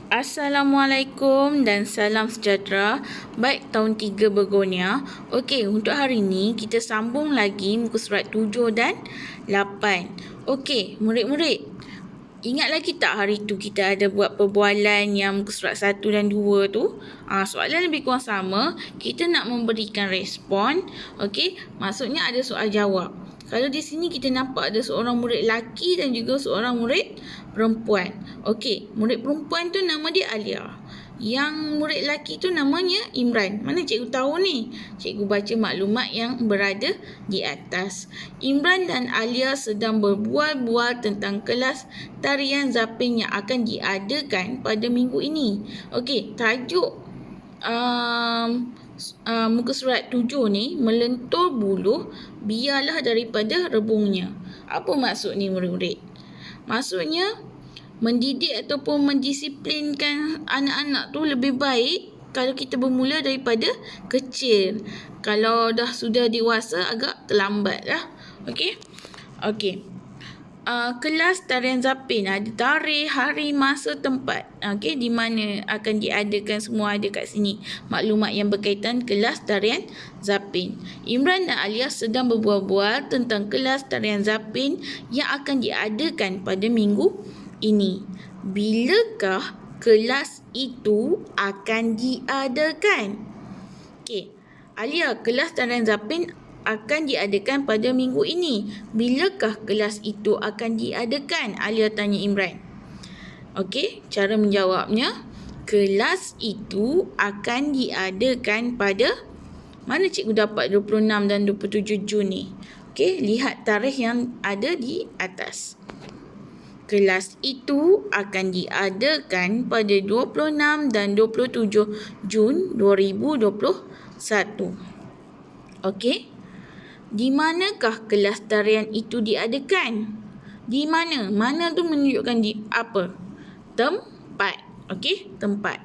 Assalamualaikum dan salam sejahtera. Baik, tahun 3 Begonia. Okey, untuk hari ini kita sambung lagi muka surat 7 dan 8. Okey, murid-murid. Ingat lagi tak hari tu kita ada buat perbualan yang muka surat 1 dan 2 tu? Soalan lebih kurang sama. Kita nak memberikan respon. Okey, maksudnya ada soal jawab. Kalau di sini kita nampak ada seorang murid lelaki dan juga seorang murid perempuan. Okey, murid perempuan tu nama dia Alia. Yang murid lelaki tu namanya Imran. Mana cikgu tahu ni? Cikgu baca maklumat yang berada di atas. Imran dan Alia sedang berbual-bual tentang kelas tarian zapin yang akan diadakan pada minggu ini. Okey, tajuk muka surat 7 ni, melentur buluh biarlah daripada rebungnya. Apa maksud ni murid-murid? Maksudnya mendidik ataupun mendisiplinkan anak-anak tu lebih baik kalau kita bermula daripada kecil. Kalau dah sudah dewasa agak terlambat lah. Okey. Kelas tarian zapin ada tarikh, hari, masa, tempat. Okey, di mana akan diadakan, semua ada kat sini. Maklumat yang berkaitan kelas tarian zapin. Imran dan Alia sedang berbual-bual tentang kelas tarian zapin yang akan diadakan pada minggu ini. Bilakah kelas itu akan diadakan? Okey, Alia, kelas tarian zapin akan diadakan pada minggu ini. Bilakah kelas itu akan diadakan? Alia tanya Imran. Okey, cara menjawabnya, kelas itu akan diadakan pada, mana cikgu dapat 26 dan 27 Jun ni? Okey, lihat tarikh yang ada di atas. Kelas itu akan diadakan pada 26 dan 27 Jun 2021. Okey. Di manakah kelas tarian itu diadakan? Di mana? Mana tu menunjukkan di apa? Tempat. Okey, tempat.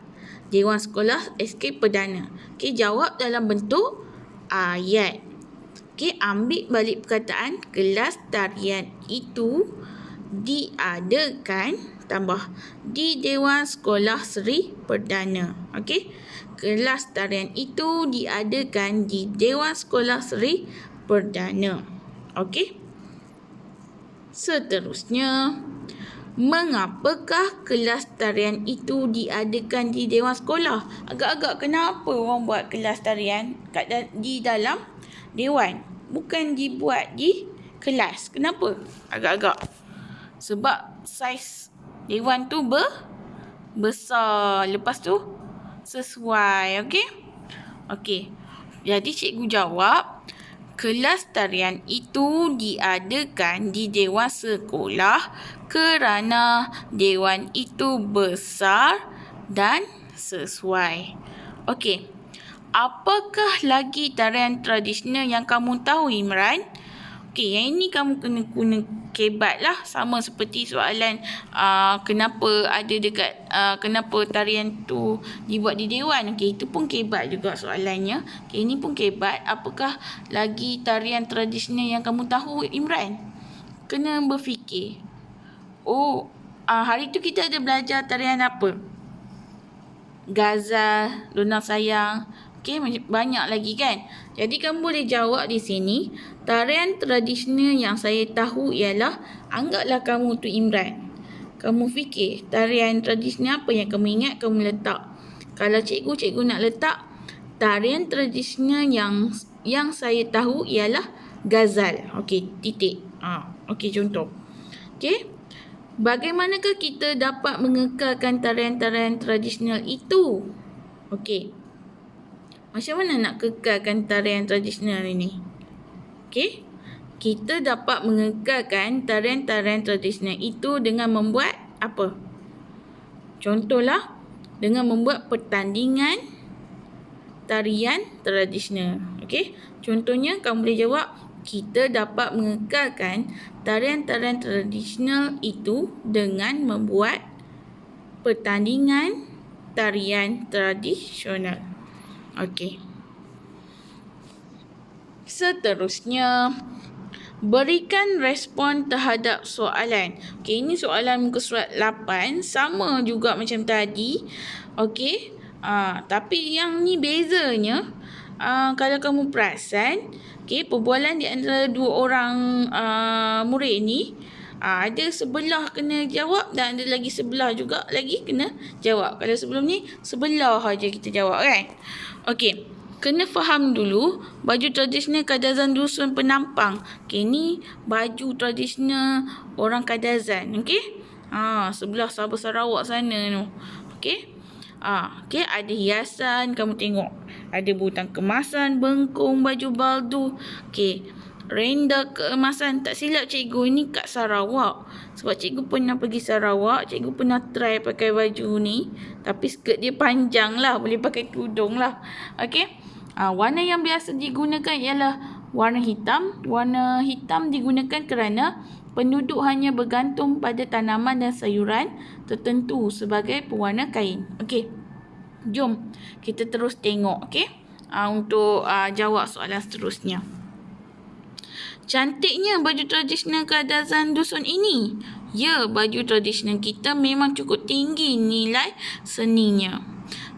Dewan Sekolah SK Perdana. Okey, jawab dalam bentuk ayat. Okey, ambil balik perkataan kelas tarian itu diadakan, tambah di Dewan Sekolah Seri Perdana. Okey, kelas tarian itu diadakan di Dewan Sekolah Seri Perdana. Okey. Seterusnya, mengapakah kelas tarian itu diadakan di Dewan Sekolah? Agak-agak kenapa orang buat kelas tarian di dalam dewan? Bukan dibuat di kelas. Kenapa? Agak-agak. Sebab saiz dewan tu besar. Lepas tu sesuai. Okey? Okey. Jadi cikgu jawab, kelas tarian itu diadakan di dewan sekolah kerana dewan itu besar dan sesuai. Okey. Apakah lagi tarian tradisional yang kamu tahu, Imran? Okey, yang ini kamu kena guna kebat lah. Sama seperti soalan kenapa ada dekat kenapa tarian tu dibuat di dewan. Okey, itu pun kebat juga soalannya. Okey, ini pun kebat. Apakah lagi tarian tradisional yang kamu tahu, Imran? Kena berfikir. Hari tu kita ada belajar tarian apa? Ghazal, Lunar Sayang. Okey, banyak lagi kan? Jadi kamu boleh jawab di sini, tarian tradisional yang saya tahu ialah, anggaplah kamu tu Imran. Kamu fikir, tarian tradisional apa yang kamu ingat, kamu letak. Kalau cikgu nak letak, tarian tradisional yang saya tahu ialah Ghazal. Okey, titik. Okey, contoh. Okey. Bagaimanakah kita dapat mengekalkan tarian-tarian tradisional itu? Okey. Macam mana nak kekalkan tarian tradisional ini? Okey. Kita dapat mengekalkan tarian-tarian tradisional itu dengan membuat apa? Contohlah, dengan membuat pertandingan tarian tradisional. Okey. Contohnya kamu boleh jawab, kita dapat mengekalkan tarian-tarian tradisional itu dengan membuat pertandingan tarian tradisional. Okey. Seterusnya, Berikan respon terhadap soalan. Okey, ini soalan muka surat 8. Sama juga macam tadi. Okey. Tapi yang ni bezanya, kalau kamu perasan, okey, perbualan di antara dua orang murid ni, ada sebelah kena jawab dan ada lagi sebelah juga lagi kena jawab. Kalau sebelum ni sebelah aja kita jawab kan. Okey, kena faham dulu baju tradisional Kadazan Dusun Penampang. Okey, ni baju tradisional orang Kadazan. Okey. Sebelah Sabah Sarawak sana tu. Okey. Okey, ada hiasan, kamu tengok. Ada butang kemasan, bengkung, baju baldu. Okey. Renda keemasan, tak silap cikgu, ini kat Sarawak. Sebab cikgu pernah pergi Sarawak, cikgu pernah try pakai baju ni. Tapi skirt dia panjang lah, boleh pakai tudung lah. Okey. Warna yang biasa digunakan ialah warna hitam. Warna hitam digunakan kerana penduduk hanya bergantung pada tanaman dan sayuran tertentu sebagai pewarna kain. Okey. Jom kita terus tengok, okey. Untuk jawab soalan seterusnya. Cantiknya baju tradisional Kadazan Dusun ini. Ya, baju tradisional kita memang cukup tinggi nilai seninya.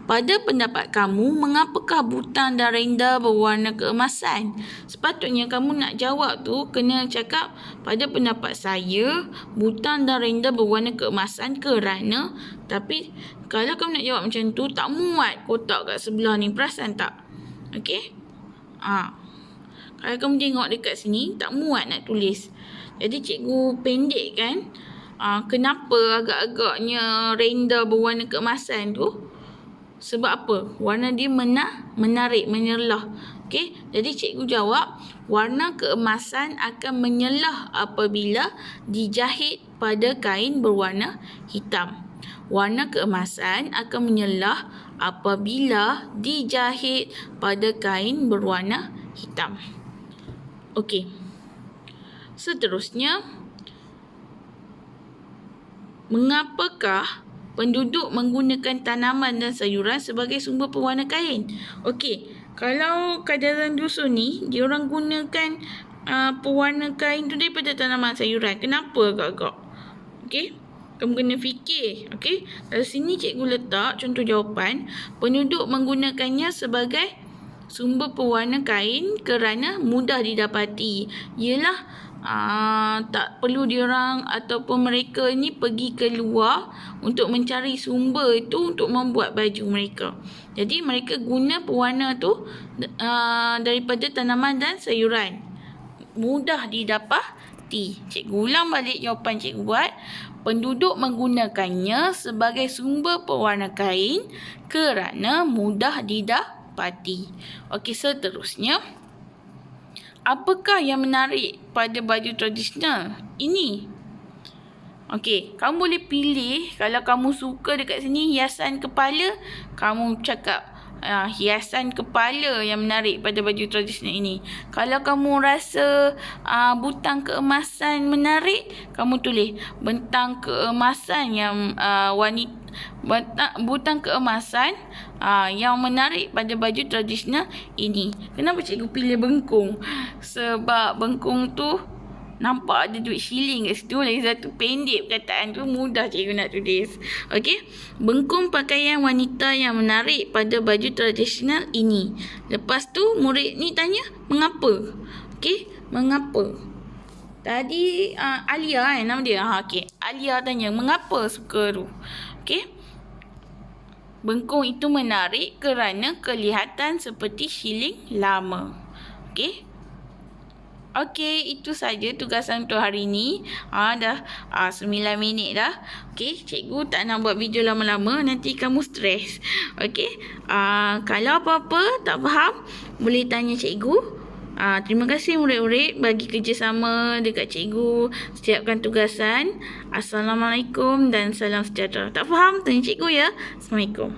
Pada pendapat kamu, mengapakah butang dan renda berwarna keemasan? Sepatutnya kamu nak jawab tu kena cakap, pada pendapat saya, butang dan renda berwarna keemasan kerana. Tapi kalau kamu nak jawab macam tu, tak muat kotak kat sebelah ni. Perasan tak? Okey? Kalau kamu tengok dekat sini, tak muat nak tulis. Jadi cikgu pendek kan. Kenapa agak-agaknya renda berwarna keemasan tu? Sebab apa? Warna dia menarik, menyerlah. Okey, jadi cikgu jawab, warna keemasan akan menyerlah apabila dijahit pada kain berwarna hitam. Warna keemasan akan menyerlah apabila dijahit pada kain berwarna hitam. Okey. Seterusnya, mengapakah penduduk menggunakan tanaman dan sayuran sebagai sumber pewarna kain? Okey, kalau Kadazan Dusun ni, diorang gunakan pewarna kain tu daripada tanaman sayuran. Kenapa agak-agak? Okey, kamu kena fikir. Okey, dari sini cikgu letak contoh jawapan. Penduduk menggunakannya sebagai sumber pewarna kain kerana mudah didapati. Ialah tak perlu diorang ataupun mereka ni pergi keluar untuk mencari sumber itu untuk membuat baju mereka. Jadi mereka guna pewarna tu daripada tanaman dan sayuran. Mudah didapati. Cikgu ulang balik jawapan cikgu buat. Penduduk menggunakannya sebagai sumber pewarna kain kerana mudah didapati. Okey, seterusnya. Apakah yang menarik pada baju tradisional ini? Okey, kamu boleh pilih. Kalau kamu suka dekat sini hiasan kepala, kamu cakap hiasan kepala yang menarik pada baju tradisional ini. Kalau kamu rasa butang keemasan menarik, kamu tulis bentang keemasan yang butang keemasan yang menarik pada baju tradisional ini. Kenapa cikgu pilih bengkung? Sebab bengkung tu nampak ada duit shilling kat situ. Lagi satu pendek perkataan tu, mudah cikgu nak tulis. Okey, bengkung pakaian wanita yang menarik pada baju tradisional ini. Lepas tu murid ni tanya mengapa. Okey, mengapa? Tadi Alia nama dia. Okey, Alia tanya mengapa suka tu. Okey, bengkung itu menarik kerana kelihatan seperti shilling lama. Okey. Okey, itu saja tugasan untuk hari ini. Dah 9 minit dah. Okey, cikgu tak nak buat video lama-lama, nanti kamu stres. Okey. Kalau apa-apa tak faham, boleh tanya cikgu. Terima kasih murid-murid bagi kerjasama dekat cikgu setiapkan tugasan. Assalamualaikum dan salam sejahtera. Tak faham, tanya cikgu ya. Assalamualaikum.